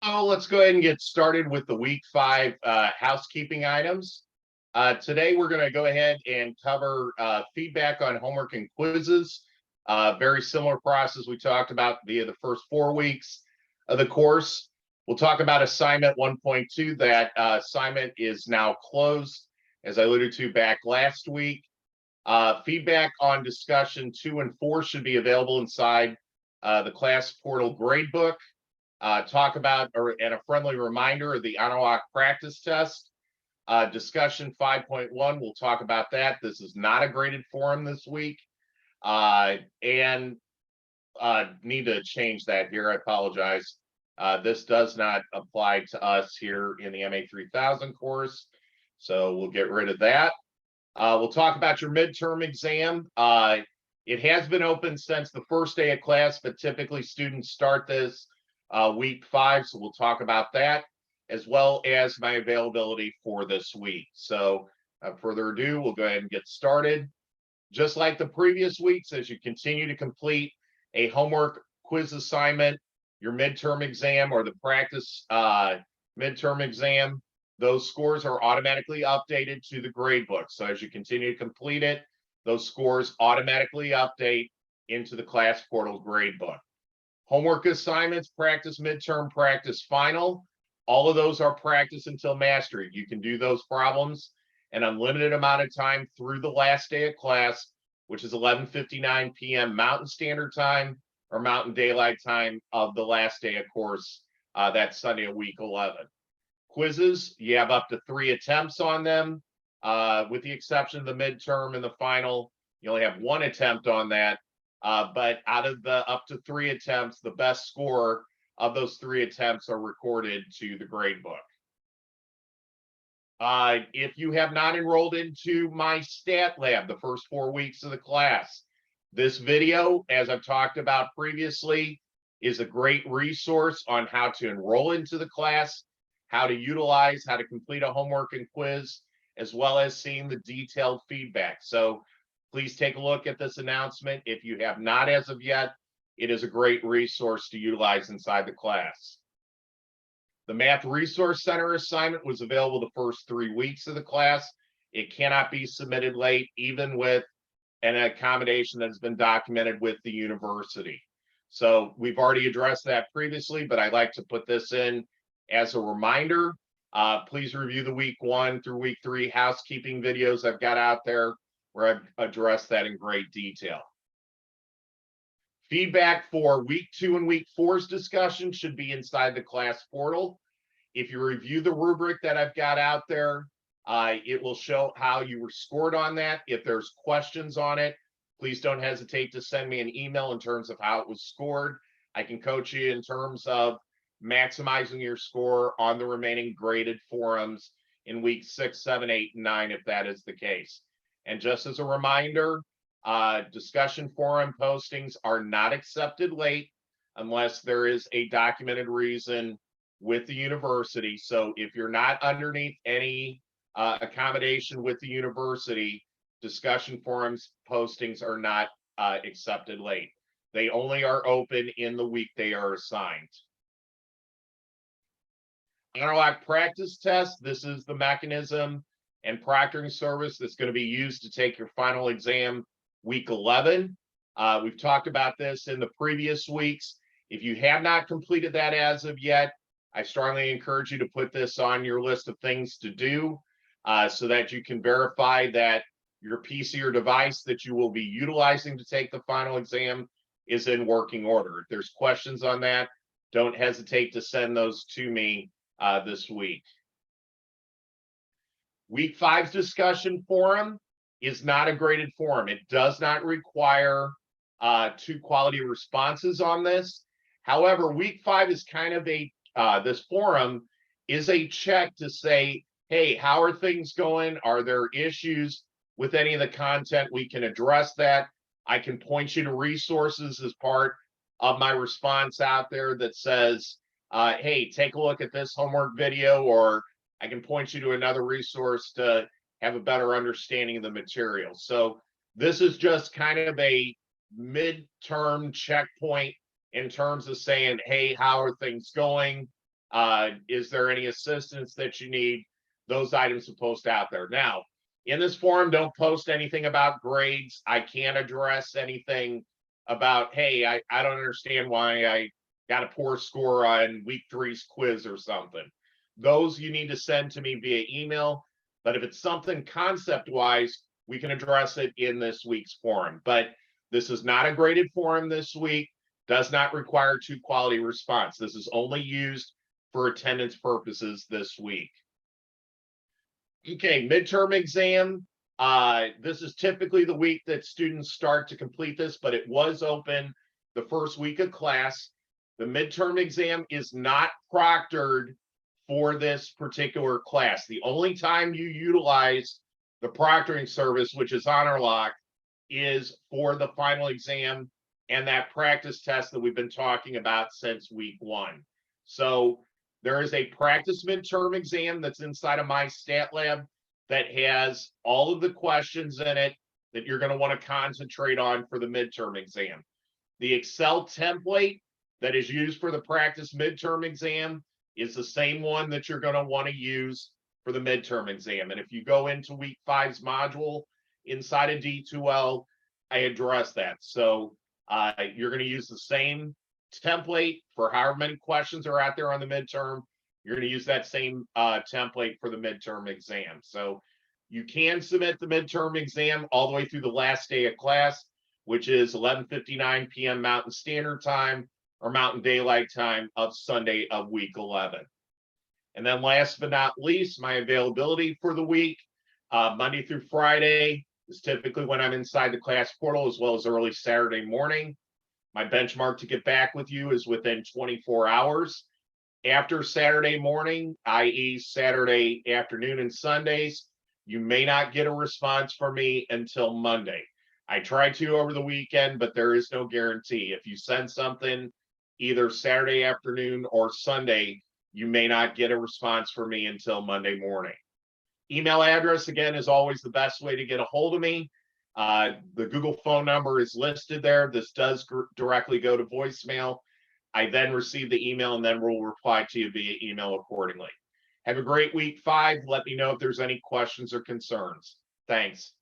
So let's go ahead and get started with the week 5 housekeeping items. Today we're going to go ahead and cover feedback on homework and quizzes. Very similar process we talked about via the first 4 weeks of the course. We'll talk about assignment 1.2. That assignment is now closed, as I alluded to back last week. Feedback on discussion 2 and 4 should be available inside the class portal gradebook. Talk about, and a friendly reminder of the analog practice test. Discussion 5.1, we'll talk about that. This is not a graded forum this week. And need to change that here. I apologize. This does not apply to us here in the MA3000 course. So we'll get rid of that. We'll talk about your midterm exam. It has been open since the first day of class, but typically students start this week 5, so we'll talk about that, as well as my availability for this week. So without further ado, we'll go ahead and get started. Just like the previous weeks, as you continue to complete a homework quiz assignment, your midterm exam or the practice midterm exam, those scores are automatically updated to the gradebook. So as you continue to complete it, those scores automatically update into the class portal gradebook. Homework assignments, practice midterm, practice final, all of those are practice until mastery. You can do those problems an unlimited amount of time through the last day of class, which is 11:59 p.m. Mountain Standard Time or Mountain Daylight Time of the last day of course, that's Sunday of week 11. Quizzes, you have up to 3 attempts on them, with the exception of the midterm and the final. You only have 1 attempt on that. But out of the up to 3 attempts, the best score of those 3 attempts are recorded to the gradebook. If you have not enrolled into my stat lab the first 4 weeks of the class, this video, as I've talked about previously, is a great resource on how to enroll into the class, how to utilize, how to complete a homework and quiz, as well as seeing the detailed feedback. So please take a look at this announcement. If you have not as of yet, it is a great resource to utilize inside the class. The Math Resource Center assignment was available the first 3 weeks of the class. It cannot be submitted late, even with an accommodation that's been documented with the university. So we've already addressed that previously, but I'd like to put this in as a reminder. Please review the week 1 through week 3 housekeeping videos I've got out there, where I've addressed that in great detail. Feedback for week 2 and week 4's discussion should be inside the class portal. If you review the rubric that I've got out there, it will show how you were scored on that. If there's questions on it, please don't hesitate to send me an email in terms of how it was scored. I can coach you in terms of maximizing your score on the remaining graded forums in weeks 6, 7, 8, and 9, if that is the case. And just as a reminder, discussion forum postings are not accepted late unless there is a documented reason with the university. So if you're not underneath any accommodation with the university, discussion forums postings are not accepted late. They only are open in the week they are assigned. Analog practice test, this is the mechanism and proctoring service that's going to be used to take your final exam week 11. We've talked about this in the previous weeks. If you have not completed that as of yet, I strongly encourage you to put this on your list of things to do, so that you can verify that your PC or device that you will be utilizing to take the final exam is in working order. If there's questions on that, don't hesitate to send those to me this week. Week 5's discussion forum is not a graded forum. It does not require 2 quality responses on this. However, week 5 is kind of a, this forum is a check to say, hey, how are things going? Are there issues with any of the content? We can address that. I can point you to resources as part of my response out there that says, hey, take a look at this homework video, or I can point you to another resource to have a better understanding of the material. So this is just kind of a midterm checkpoint in terms of saying, hey, how are things going? Is there any assistance that you need? Those items to post out there. Now, in this forum, don't post anything about grades. I can't address anything about, hey, I don't understand why I got a poor score on week 3's quiz or something. Those you need to send to me via email. But if it's something concept wise, we can address it in this week's forum. But this is not a graded forum this week, does not require 2 quality response. This is only used for attendance purposes this week. Okay, midterm exam. This is typically the week that students start to complete this, but it was open the first week of class. The midterm exam is not proctored for this particular class. The only time you utilize the proctoring service, which is Honor Lock, is for the final exam and that practice test that we've been talking about since week 1. So there is a practice midterm exam that's inside of my stat lab that has all of the questions in it that you're going to want to concentrate on for the midterm exam. The Excel template that is used for the practice midterm exam is the same one that you're going to want to use for the midterm exam. And if you go into week 5's module inside of D2L, I address that. So you're going to use the same template for however many questions are out there on the midterm. You're going to use that same template for the midterm exam. So you can submit the midterm exam all the way through the last day of class, which is 11:59 p.m. Mountain Standard Time or Mountain Daylight Time of Sunday of week 11. And then last but not least, my availability for the week, Monday through Friday is typically when I'm inside the class portal, as well as early Saturday morning. My benchmark to get back with you is within 24 hours. After Saturday morning, i.e. Saturday afternoon and Sundays, you may not get a response from me until Monday. I try to over the weekend, but there is no guarantee. If you send something either Saturday afternoon or Sunday, you may not get a response from me until Monday morning. Email address, again, is always the best way to get a hold of me. The Google phone number is listed there. This does directly go to voicemail. I then receive the email and then we'll reply to you via email accordingly. Have a great week 5. Let me know if there's any questions or concerns. Thanks.